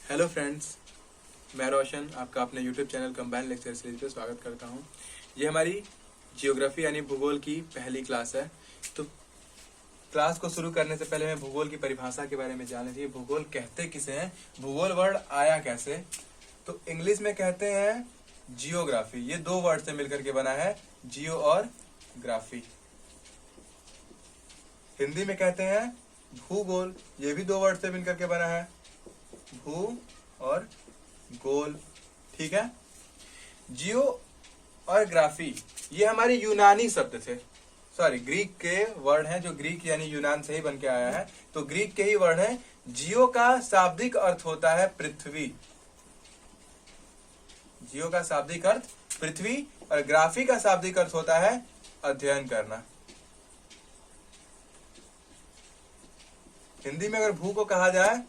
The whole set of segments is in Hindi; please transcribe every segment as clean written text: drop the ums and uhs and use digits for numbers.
हेलो फ्रेंड्स, मैं रोशन आपका अपने YouTube channel combine lecture series पे स्वागत करता हूं। ये हमारी जियोग्राफी यानी भूगोल की पहली क्लास है। तो क्लास को शुरू करने से पहले मैं भूगोल की परिभाषा के बारे में जानना चाहिए। भूगोल कहते किसे हैं, भूगोल वर्ड आया कैसे। तो इंग्लिश में कहते हैं जियोग्राफी। ये दो वर्ड से मिलकर के बना है, जियो और ग्राफी। हिंदी में कहते हैं भूगोल। ये भी दो वर्ड से मिलकर के बना है, भू और गोल। ठीक है। जियो और ग्राफी ये हमारे यूनानी शब्द थे, सॉरी ग्रीक के वर्ड हैं, जो ग्रीक यानी यूनान से ही बन के आया है। तो ग्रीक के ही वर्ड है। जियो का शाब्दिक अर्थ होता है पृथ्वी। जियो का शाब्दिक अर्थ पृथ्वी और ग्राफी का शाब्दिक अर्थ होता है अध्ययन करना। हिंदी में अगर भू को कहा जाए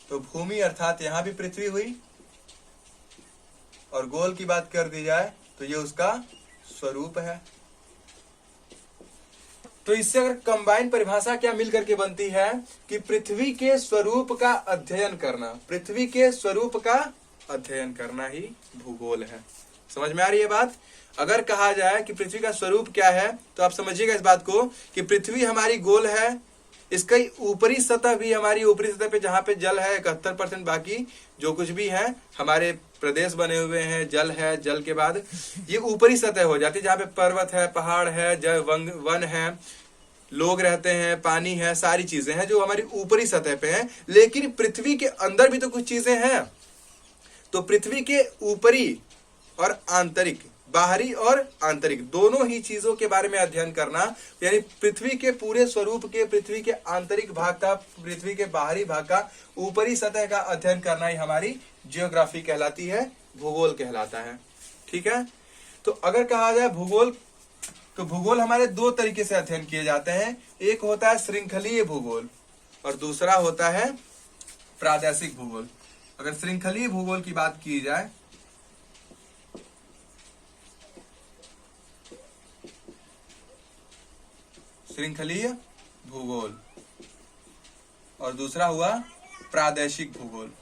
तो भूमि अर्थात यहां भी पृथ्वी हुई, और गोल की बात कर दी जाए तो ये उसका स्वरूप है। तो इससे अगर कंबाइन परिभाषा क्या मिलकर के बनती है कि पृथ्वी के स्वरूप का अध्ययन करना। पृथ्वी के स्वरूप का अध्ययन करना ही भूगोल है। समझ में आ रही है बात। अगर कहा जाए कि पृथ्वी का स्वरूप क्या है तो आप समझिएगा इस बात को कि पृथ्वी हमारी गोल है। इसका ऊपरी सतह भी हमारी ऊपरी सतह पे जहां पे जल है 71%, बाकी जो कुछ भी है हमारे प्रदेश बने हुए हैं, जल है, जल के बाद ये ऊपरी सतह हो जाती है जहां पे पर्वत है, पहाड़ है, वन है, लोग रहते हैं, पानी है, सारी चीजें हैं जो हमारी ऊपरी सतह पे हैं। लेकिन पृथ्वी के अंदर भी तो कुछ चीजें हैं। तो पृथ्वी के ऊपरी और आंतरिक, बाहरी और आंतरिक दोनों ही चीजों के बारे में अध्ययन करना, यानी पृथ्वी के पूरे स्वरूप के, पृथ्वी के आंतरिक भाग का, पृथ्वी के बाहरी भाग का, ऊपरी सतह का अध्ययन करना ही हमारी जियोग्राफी कहलाती है, भूगोल कहलाता है। ठीक है। तो अगर कहा जाए भूगोल, तो भूगोल हमारे दो तरीके से अध्ययन किए जाते हैं। एक होता है श्रृंखलीय भूगोल और दूसरा होता है प्रादेशिक भूगोल। अगर श्रृंखलीय भूगोल की बात की जाए, श्रृंखलीय भूगोल, और दूसरा हुआ प्रादेशिक भूगोल।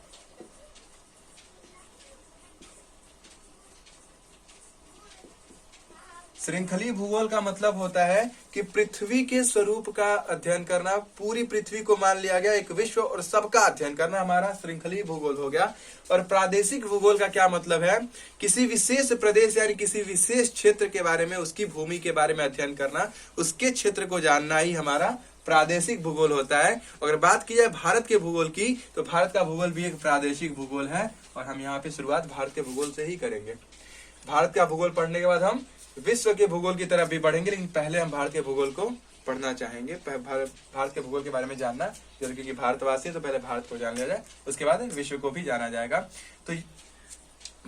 श्रृंखलीय भूगोल का मतलब होता है कि पृथ्वी के स्वरूप का अध्ययन करना। पूरी पृथ्वी को मान लिया गया एक विश्व और सबका अध्ययन करना हमारा श्रृंखलीय भूगोल हो गया। और प्रादेशिक भूगोल का क्या मतलब है, किसी विशेष प्रदेश यानी किसी विशेष क्षेत्र के बारे में, उसकी भूमि के बारे में अध्ययन करना, उसके क्षेत्र को जानना ही हमारा प्रादेशिक भूगोल होता है। अगर बात की जाए भारत के भूगोल की, तो भारत का भूगोल भी एक प्रादेशिक भूगोल है और हम यहाँ पे शुरुआत भारत के भूगोल से ही करेंगे। भारत का भूगोल पढ़ने के बाद हम विश्व के भूगोल की तरफ भी बढ़ेंगे, लेकिन पहले हम भारत के भूगोल को पढ़ना चाहेंगे। भारत के भूगोल के बारे में जानना जरूरी, क्योंकि भारतवासी है तो पहले भारत को जान लिया जाए, उसके बाद विश्व को भी जाना जाएगा। तो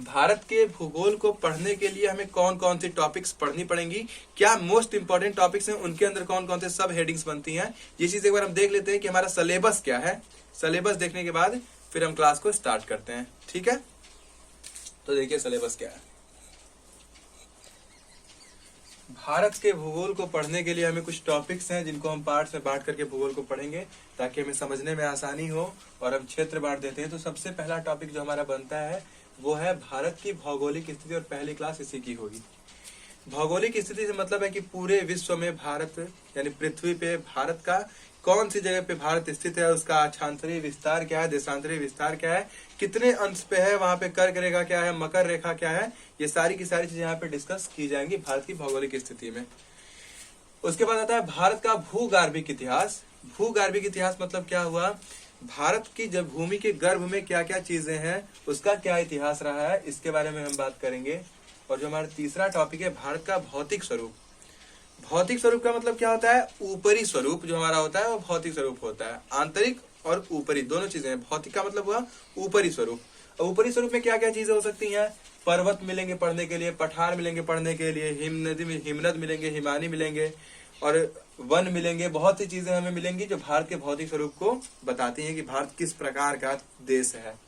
भारत के भूगोल को पढ़ने के लिए हमें कौन कौन सी टॉपिक्स पढ़नी पड़ेंगी, क्या मोस्ट इंपॉर्टेंट टॉपिक्स हैं, उनके अंदर कौन कौन से सब हेडिंग्स बनती हैं, ये चीज एक बार हम देख लेते हैं कि हमारा सिलेबस क्या है। सिलेबस देखने के बाद फिर हम क्लास को स्टार्ट करते हैं। ठीक है। तो देखिए सिलेबस क्या है। भारत के भूगोल को पढ़ने के लिए हमें कुछ टॉपिक्स हैं जिनको हम पार्ट्स में बांट करके भूगोल को पढ़ेंगे ताकि हमें समझने में आसानी हो। और हम क्षेत्र बांट देते हैं। तो सबसे पहला टॉपिक जो हमारा बनता है वो है भारत की भौगोलिक स्थिति, और पहली क्लास इसी की होगी। भौगोलिक स्थिति से मतलब है कि पूरे विश्व में भारत यानी पृथ्वी पे भारत का कौन सी जगह पे भारत स्थित है, उसका अक्षांतरीय विस्तार क्या है, देशांतरीय विस्तार क्या है, कितने अंश पे है, वहां पे कर्क रेखा क्या है, मकर रेखा क्या है, ये सारी की सारी चीजें यहाँ पे डिस्कस की जाएंगी भारत की भौगोलिक स्थिति में। उसके बाद आता है भारत का भूगार्भिक इतिहास। भूगार्भिक इतिहास मतलब क्या हुआ, भारत की जब भूमि के गर्भ में क्या क्या चीजें हैं, उसका क्या इतिहास रहा है, इसके बारे में हम बात करेंगे। और जो हमारा तीसरा टॉपिक है भारत का भौतिक स्वरूप। भौतिक स्वरूप का मतलब क्या होता है, ऊपरी स्वरूप जो हमारा होता है वो भौतिक स्वरूप होता है। आंतरिक और ऊपरी दोनों चीजें हैं। भौतिक का मतलब हुआ ऊपरी स्वरूप। और ऊपरी स्वरूप में क्या क्या चीजें हो सकती हैं, पर्वत मिलेंगे पढ़ने के लिए, पठार मिलेंगे पढ़ने के लिए, हिमनद मिलेंगे, हिमानी मिलेंगे, और वन मिलेंगे। बहुत सी चीजें हमें मिलेंगी जो भारत के भौतिक स्वरूप को बताती हैं कि भारत किस प्रकार का देश है।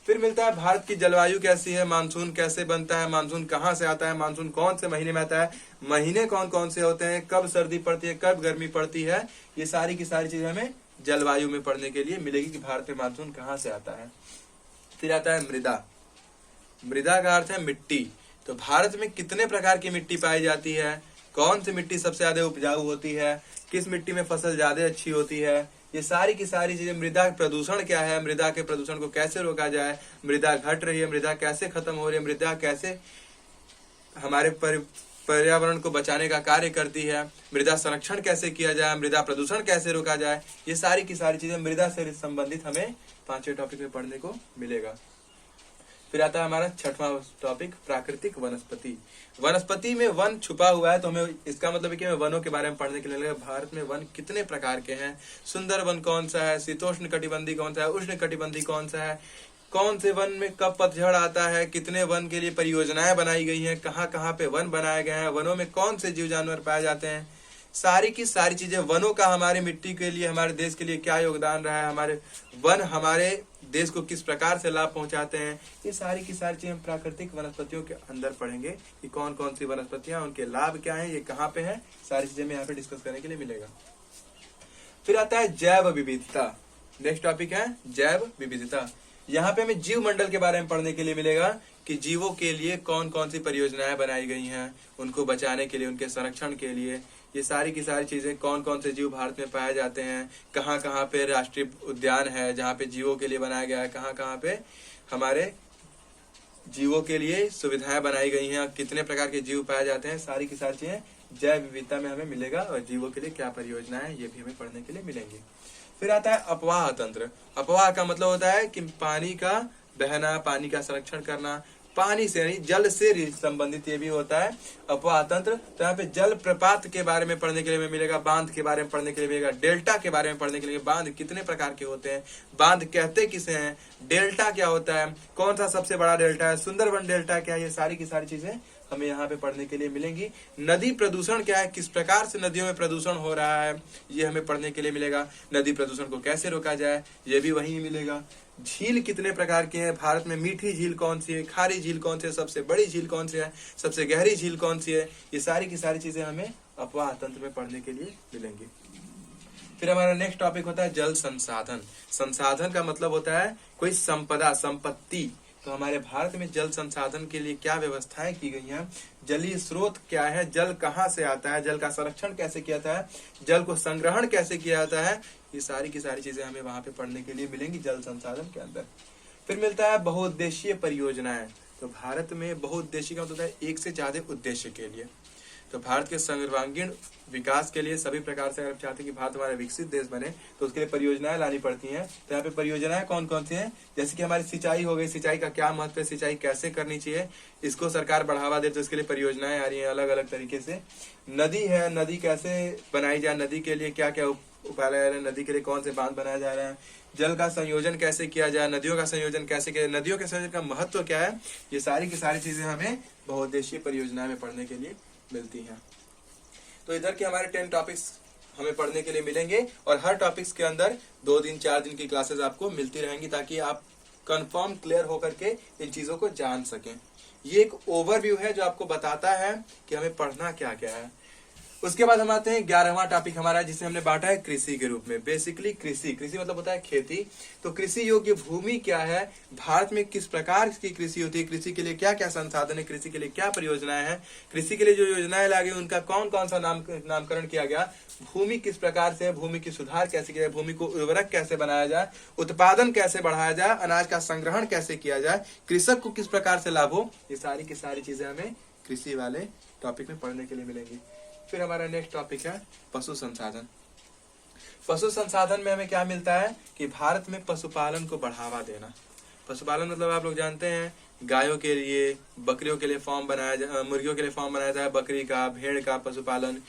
फिर मिलता है भारत की जलवायु कैसी है, मानसून कैसे बनता है, मानसून कहाँ से आता है, मानसून कौन से महीने में आता है, महीने कौन कौन से होते हैं, कब सर्दी पड़ती है, कब गर्मी पड़ती है, ये सारी की सारी चीजें हमें जलवायु में पढ़ने के लिए मिलेगी कि भारत में मानसून कहाँ से आता है। फिर आता है मृदा। मृदा का अर्थ है मिट्टी। तो भारत में कितने प्रकार की मिट्टी पाई जाती है, कौन सी मिट्टी सबसे ज्यादा उपजाऊ होती है, किस मिट्टी में फसल ज्यादा अच्छी होती है, ये सारी की सारी चीजें। मृदा प्रदूषण क्या है, मृदा के प्रदूषण को कैसे रोका जाए, मृदा घट रही है, मृदा कैसे खत्म हो रही है, मृदा कैसे हमारे पर्यावरण को बचाने का कार्य करती है, मृदा संरक्षण कैसे किया जाए, मृदा प्रदूषण कैसे रोका जाए, ये सारी की सारी चीजें मृदा से संबंधित हमें 5वें टॉपिक में पढ़ने को मिलेगा। फिर आता है हमारा 6वां टॉपिक, प्राकृतिक वनस्पति। वनस्पति में वन छुपा हुआ है, तो हमें इसका मतलब है कि हमें वनों के बारे में पढ़ने के लिए लगेगा। भारत में वन कितने प्रकार के हैं, सुंदर वन कौन सा है, शीतोष्ण कटिबंधी कौन सा है, उष्ण कटिबंधी कौन सा है, कौन से वन में कब पतझड़ आता है, कितने वन के लिए परियोजनाएं बनाई गई हैं, कहाँ कहाँ पे वन बनाए गए हैं, वनों में कौन से जीव जानवर पाए जाते हैं, सारी की सारी चीजें। वनों का हमारे मिट्टी के लिए, हमारे देश के लिए क्या योगदान रहा है, हमारे वन हमारे देश को किस प्रकार से लाभ पहुंचाते हैं, ये सारी की सारी चीजें प्राकृतिक वनस्पतियों के अंदर पढ़ेंगे कि कौन कौन सी वनस्पतियां, उनके लाभ क्या हैं, ये कहाँ पे है, सारी चीजें में यहाँ पे डिस्कस करने के लिए मिलेगा। फिर आता है जैव विविधता। नेक्स्ट टॉपिक है जैव विविधता। यहाँ पे हमें जीव मंडल के बारे में पढ़ने के लिए मिलेगा कि जीवों के लिए कौन कौन सी परियोजनाएं बनाई गई हैं, उनको बचाने के लिए, उनके संरक्षण के लिए, ये सारी की सारी चीजें। कौन कौन से जीव भारत में पाए जाते हैं, कहाँ कहाँ पे राष्ट्रीय उद्यान है जहाँ पे जीवों के लिए बनाया गया है, कहाँ कहाँ पे हमारे जीवों के लिए सुविधाएं बनाई गई हैं, कितने प्रकार के जीव पाए जाते हैं, सारी की सारी चीजें जैव विविधता में हमें मिलेगा। और जीवों के लिए क्या परियोजनाएं है, ये भी हमें पढ़ने के लिए मिलेंगी। फिर आता है अपवाह तंत्र। अपवाह का मतलब होता है कि पानी का बहना, पानी का संरक्षण करना, पानी से नहीं जल से संबंधित ये भी होता है अपवाह तंत्र। तो यहाँ पे जल प्रपात के बारे में पढ़ने के लिए मिलेगा, बांध के बारे में पढ़ने के लिए मिलेगा, डेल्टा के बारे में पढ़ने के लिए, बांध कितने प्रकार के होते हैं, बांध कहते किसे हैं, डेल्टा क्या होता है, कौन सा सबसे बड़ा डेल्टा है, सुंदरबन डेल्टा क्या है, ये सारी की सारी चीजें हमें यहाँ पे पढ़ने के लिए मिलेंगी। नदी प्रदूषण क्या है, किस प्रकार से नदियों में प्रदूषण हो रहा है, ये हमें पढ़ने के लिए मिलेगा। नदी प्रदूषण को कैसे रोका जाए, ये भी वहीं मिलेगा। झील कितने प्रकार की है, भारत में मीठी झील कौन सी है, खारी झील कौन सी है, सबसे बड़ी झील कौन सी है, सबसे गहरी झील कौन सी है, ये सारी की सारी चीजें हमें अपवाह तंत्र में पढ़ने के लिए मिलेंगी। फिर हमारा नेक्स्ट टॉपिक होता है जल संसाधन। संसाधन का मतलब होता है कोई संपदा, संपत्ति। तो हमारे भारत में जल संसाधन के लिए क्या व्यवस्थाएं की गई हैं, जलीय स्रोत क्या है, जल कहाँ से आता है, जल का संरक्षण कैसे किया जाता है, जल को संग्रहण कैसे किया जाता है, ये सारी की सारी चीजें हमें वहां पे पढ़ने के लिए मिलेंगी जल संसाधन के अंदर। फिर मिलता है बहुउद्देशीय परियोजनाएं। तो भारत में बहुउद्देशीय का मतलब होता है एक से ज्यादा उद्देश्य के लिए। तो भारत के सर्वांगीण विकास के लिए सभी प्रकार से अगर चाहते हैं कि भारत हमारा विकसित देश बने तो उसके लिए परियोजनाएं लानी पड़ती हैं। तो यहाँ पे परियोजनाएं कौन कौन सी हैं, जैसे कि हमारी सिंचाई हो गई, सिंचाई का क्या महत्व है, सिंचाई कैसे करनी चाहिए, इसको सरकार बढ़ावा दे तो इसके लिए परियोजनाएं आ रही हैं अलग अलग तरीके से। नदी है, नदी कैसे बनाई जाए, नदी के लिए क्या क्या उपाय लगाए जा रहे हैं, नदी के लिए कौन से बांध बनाए जा रहे हैं, जल का संयोजन कैसे किया जाए, नदियों का संयोजन कैसे किया जाए, नदियों के संयोजन का महत्व क्या है, ये सारी की सारी चीजें हमें बहुउद्देशीय परियोजना में पढ़ने के लिए मिलती हैं। तो इधर के हमारे 10 टॉपिक्स हमें पढ़ने के लिए मिलेंगे और हर टॉपिक्स के अंदर 2 दिन 4 दिन की क्लासेस आपको मिलती रहेंगी ताकि आप कंफर्म क्लियर होकर के इन चीजों को जान सकें। ये एक ओवरव्यू है जो आपको बताता है कि हमें पढ़ना क्या क्या है। उसके बाद हम आते हैं 11वां टॉपिक हमारा, जिसे हमने बांटा है कृषि के रूप में। बेसिकली कृषि मतलब होता है खेती। तो कृषि योग्य भूमि क्या है, भारत में किस प्रकार की कृषि होती है, कृषि के लिए क्या क्या संसाधन है, कृषि के लिए क्या परियोजनाएं हैं, कृषि के लिए जो योजनाएं लागी उनका कौन कौन सा नामकरण किया गया, भूमि किस प्रकार से, भूमि की सुधार कैसे किया जाए, भूमि को उर्वरक कैसे बनाया जाए, उत्पादन कैसे बढ़ाया जाए, अनाज का संग्रहण कैसे किया जाए, कृषक को किस प्रकार से लाभ हो, ये सारी की सारी चीजें हमें कृषि वाले टॉपिक में पढ़ने के लिए मिलेंगी। फिर हमारा नेक्स्ट टॉपिक है पशु संसाधन। पशु संसाधन में हमें क्या मिलता है कि भारत में पशुपालन को बढ़ावा देना। पशुपालन मतलब आप लोग जानते हैं गायों के लिए, बकरियों के लिए फार्म बनाया जाए, मुर्गियों के लिए फार्म बनाया जाए, बकरी का, भेड़ का पशुपालन,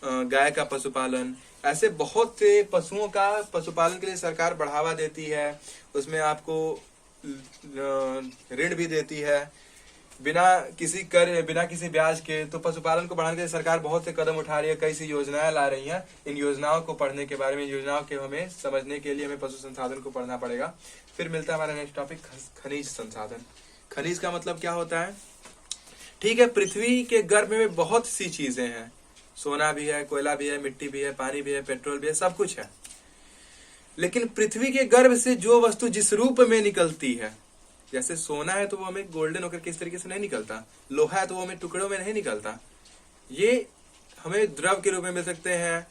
गाय का पशुपालन, ऐसे बहुत से पशुओं का पशुपालन के लिए सरकार बढ़ावा देती है। उसमें आपको ऋण भी देती है बिना किसी कर, बिना किसी ब्याज के। तो पशुपालन को बढ़ाने के लिए सरकार बहुत से कदम उठा रही है, कई सी योजनाएं ला रही हैं। इन योजनाओं को पढ़ने के बारे में, योजनाओं के हमें समझने के लिए हमें पशु संसाधन को पढ़ना पड़ेगा। फिर मिलता है हमारा नेक्स्ट टॉपिक खनिज संसाधन। खनिज का मतलब क्या होता है, ठीक है, पृथ्वी के गर्भ में बहुत सी चीजें हैं, सोना भी है, कोयला भी है, मिट्टी भी है, पानी भी है, पेट्रोल भी है, सब कुछ है। लेकिन पृथ्वी के गर्भ से जो वस्तु जिस रूप में निकलती है, जैसे सोना है तो वो हमें गोल्डन होकर के इस तरीके से नहीं निकलता, लोहा है तो वो हमें टुकड़ों में नहीं निकलता। ये हमें द्रव के रूप में मिल सकते हैं,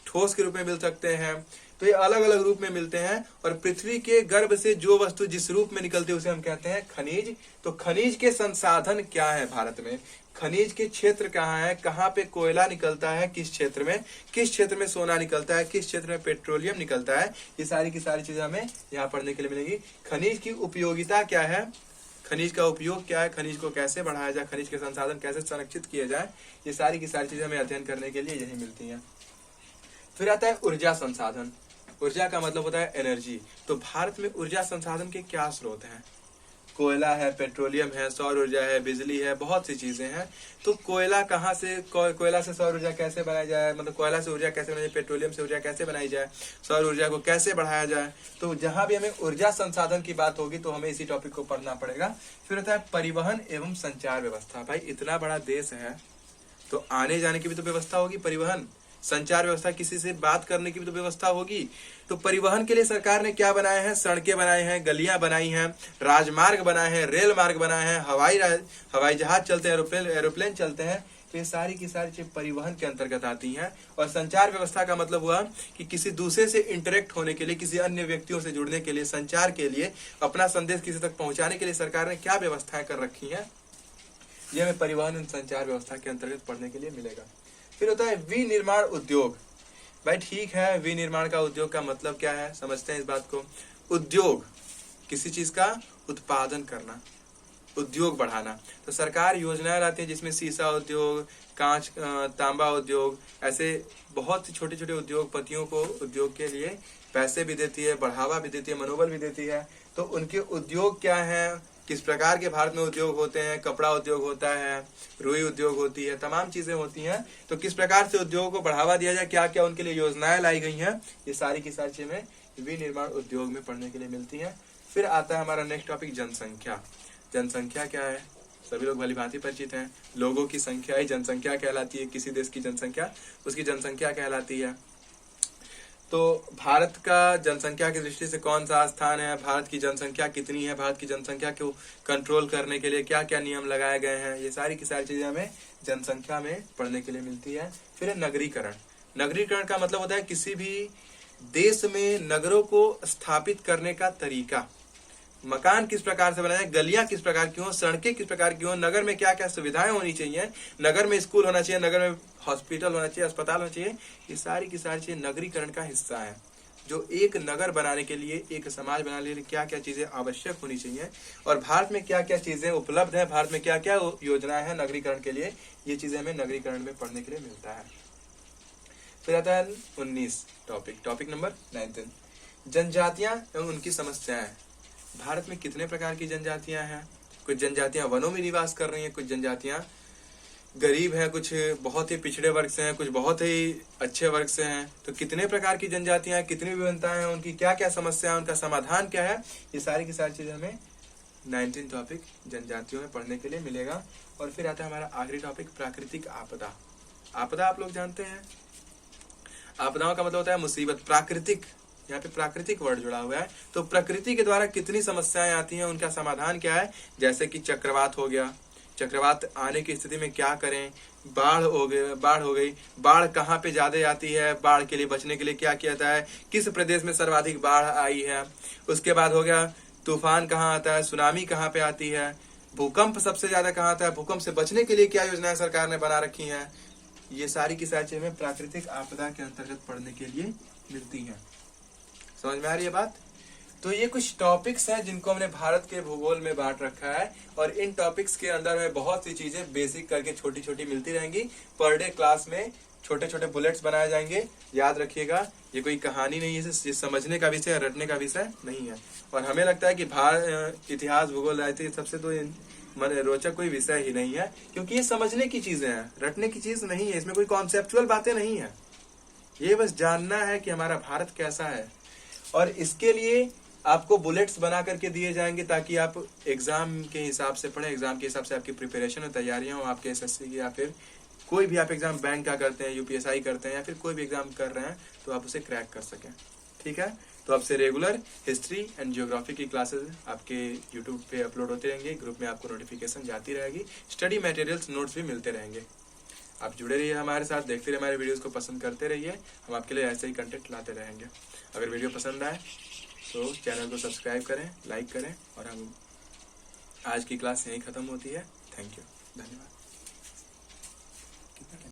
ठोस के रूप में मिल सकते हैं, तो ये अलग अलग रूप में मिलते हैं। और पृथ्वी के गर्भ से जो वस्तु जिस रूप में निकलती है उसे हम कहते हैं खनिज। तो खनिज के संसाधन क्या है भारत में, खनिज के क्षेत्र कहाँ है, कहाँ पे कोयला निकलता है, किस क्षेत्र में सोना निकलता है, किस क्षेत्र में पेट्रोलियम निकलता है, ये सारी की सारी चीजें हमें यहाँ पढ़ने के लिए मिलेगी। खनिज की उपयोगिता क्या है, खनिज का उपयोग क्या है, खनिज को कैसे बढ़ाया जाए, खनिज के संसाधन कैसे संरक्षित किए जाए, ये सारी की सारी चीजें हमें अध्ययन करने के लिए यही मिलती हैं। फिर आता है ऊर्जा संसाधन। ऊर्जा का मतलब होता है एनर्जी। तो भारत में ऊर्जा संसाधन के क्या स्रोत हैं, कोयला है, पेट्रोलियम है, सौर ऊर्जा है, बिजली है, बहुत सी चीजें हैं। तो कोयला कहाँ से, कोयला से सौर ऊर्जा कैसे बनाई जाए, मतलब कोयला से ऊर्जा कैसे बनाई जाए, पेट्रोलियम से ऊर्जा कैसे बनाई जाए, सौर ऊर्जा को कैसे बढ़ाया जाए। तो जहां भी हमें ऊर्जा संसाधन की बात होगी तो हमें इसी टॉपिक को पढ़ना पड़ेगा। फिर होता है परिवहन एवं संचार व्यवस्था। भाई इतना बड़ा देश है तो आने जाने की भी तो व्यवस्था होगी, परिवहन संचार व्यवस्था, किसी से बात करने की भी तो व्यवस्था होगी। तो परिवहन के लिए सरकार ने क्या बनाए हैं, सड़कें बनाए हैं, गलियां बनाई हैं, राजमार्ग बनाए हैं, रेल मार्ग बनाए हैं, हवाई जहाज चलते हैं, एरोप्लेन चलते हैं। तो ये सारी की सारी चीज परिवहन के अंतर्गत आती हैं। और संचार व्यवस्था का मतलब हुआ कि किसी दूसरे से इंटरेक्ट होने के लिए, किसी अन्य व्यक्तियों से जुड़ने के लिए, संचार के लिए, अपना संदेश किसी तक पहुंचाने के लिए सरकार ने क्या व्यवस्थाएं कर रखी है, ये हमें परिवहन संचार व्यवस्था के अंतर्गत पढ़ने के लिए मिलेगा। फिर होता है विनिर्माण उद्योग। भाई ठीक है, विनिर्माण का उद्योग का मतलब क्या है, समझते हैं इस बात को। उद्योग किसी चीज का उत्पादन करना, उद्योग बढ़ाना। तो सरकार योजनाएं लाती है जिसमें शीशा उद्योग, कांच तांबा उद्योग, ऐसे बहुत छोटे छोटे उद्योगपतियों को उद्योग के लिए पैसे भी देती है, बढ़ावा भी देती है, मनोबल भी देती है। तो उनके उद्योग क्या है, किस प्रकार के भारत में उद्योग होते हैं, कपड़ा उद्योग होता है, रुई उद्योग होती है, तमाम चीजें होती हैं। तो किस प्रकार से उद्योगों को बढ़ावा दिया जाए, क्या क्या उनके लिए योजनाएं लाई गई हैं, ये सारी की सारी चीजें विनिर्माण उद्योग में पढ़ने के लिए मिलती हैं। फिर आता है हमारा नेक्स्ट टॉपिक जनसंख्या। जनसंख्या क्या है, सभी लोग भली भांति परिचित हैं। लोगों की संख्या ही जनसंख्या कहलाती है, किसी देश की जनसंख्या उसकी जनसंख्या कहलाती है। तो भारत का जनसंख्या की दृष्टि से कौन सा स्थान है, भारत की जनसंख्या कितनी है, भारत की जनसंख्या को कंट्रोल करने के लिए क्या क्या नियम लगाए गए हैं, ये सारी की सारी चीजें हमें जनसंख्या में पढ़ने के लिए मिलती है। फिर है नगरीकरण। नगरीकरण का मतलब होता है किसी भी देश में नगरों को स्थापित करने का तरीका, मकान किस प्रकार से बनाए, गलियां किस प्रकार की हो, सड़कें किस प्रकार की हो, नगर में क्या क्या सुविधाएं होनी चाहिए, नगर में स्कूल होना चाहिए, नगर में हॉस्पिटल होना चाहिए, अस्पताल होना चाहिए, ये सारी की सारी चीजें नगरीकरण का हिस्सा है। जो एक नगर बनाने के लिए, एक समाज बनाने के लिए क्या क्या चीजें आवश्यक होनी चाहिए और भारत में क्या क्या चीजें उपलब्ध है, भारत में क्या क्या योजनाएं हैं नगरीकरण के लिए, ये चीजें हमें नगरीकरण में पढ़ने के लिए मिलता है। फिर आता है 19 टॉपिक नंबर 19, जनजातियां एवं उनकी समस्याएं। भारत में कितने प्रकार की जनजातियां हैं, कुछ जनजातियां वनों में निवास कर रही हैं, कुछ जनजातियां गरीब हैं, कुछ बहुत ही पिछड़े वर्ग से हैं, कुछ बहुत ही अच्छे वर्ग से हैं। तो कितने प्रकार की जनजातियां हैं, कितनी विभिन्नताएं हैं, उनकी क्या क्या समस्या है, उनका समाधान क्या है, ये सारी की सारी चीजें हमें 19 टॉपिक जनजातियों में पढ़ने के लिए मिलेगा। और फिर आता है हमारा आखिरी टॉपिक प्राकृतिक आपदा। आपदा आप लोग जानते हैं, आपदाओं का मतलब होता है मुसीबत, प्राकृतिक, यहाँ पे प्राकृतिक वर्ड जुड़ा हुआ है। तो प्रकृति के द्वारा कितनी समस्याएं आती हैं, उनका समाधान क्या है। जैसे कि चक्रवात हो गया, चक्रवात आने की स्थिति में क्या करें, बाढ़ हो गई, बाढ़ कहाँ पे ज्यादा आती है, बाढ़ के लिए बचने के लिए क्या किया जाता है, किस प्रदेश में सर्वाधिक बाढ़ आई है। उसके बाद हो गया तूफान कहाँ आता है, सुनामी कहाँ पे आती है, भूकंप सबसे ज्यादा कहाँ आता है, भूकंप से बचने के लिए क्या योजनाएं सरकार ने बना रखी है। ये सारी की सारी चीजें प्राकृतिक आपदा के अंतर्गत पढ़ने के लिए मिलती हैं। समझ में आ रही है बात। तो ये कुछ टॉपिक्स हैं जिनको हमने भारत के भूगोल में बांट रखा है और इन टॉपिक्स के अंदर में बहुत सी चीजें बेसिक करके छोटी छोटी मिलती रहेंगी। पर डे क्लास में छोटे छोटे बुलेट्स बनाए जाएंगे, याद रखिएगा। ये कोई कहानी नहीं है, ये समझने का विषय, रटने का विषय नहीं है। और हमें लगता है कि इतिहास, भूगोल, राजनीति सबसे तो रोचक कोई विषय ही नहीं है, क्योंकि ये समझने की चीजें हैं, रटने की चीज नहीं है। इसमें कोई कॉन्सेप्चुअल बातें नहीं है, ये बस जानना है कि हमारा भारत कैसा है। और इसके लिए आपको बुलेट्स बना करके दिए जाएंगे ताकि आप एग्जाम के हिसाब से पढ़ें, एग्जाम के हिसाब से आपकी प्रिपरेशन और तैयारियां हो, आपके एसएससी की या फिर कोई भी आप एग्जाम बैंक का करते हैं, यूपीएसआई करते हैं या फिर कोई भी एग्जाम कर रहे हैं तो आप उसे क्रैक कर सकें। ठीक है, तो अब से रेगुलर हिस्ट्री एंड ज्योग्राफी की क्लासेस आपके यूट्यूब पे अपलोड होते रहेंगे, ग्रुप में आपको नोटिफिकेशन जाती रहेगी, स्टडी मटेरियल्स नोट्स भी मिलते रहेंगे। आप जुड़े रहिए हमारे साथ, देखते रहिए हमारे वीडियोस को, पसंद करते रहिए, हम आपके लिए ऐसे ही कंटेंट लाते रहेंगे। अगर वीडियो पसंद आए तो चैनल को सब्सक्राइब करें, लाइक करें, और हम आज की क्लास यहीं खत्म होती है। थैंक यू, धन्यवाद।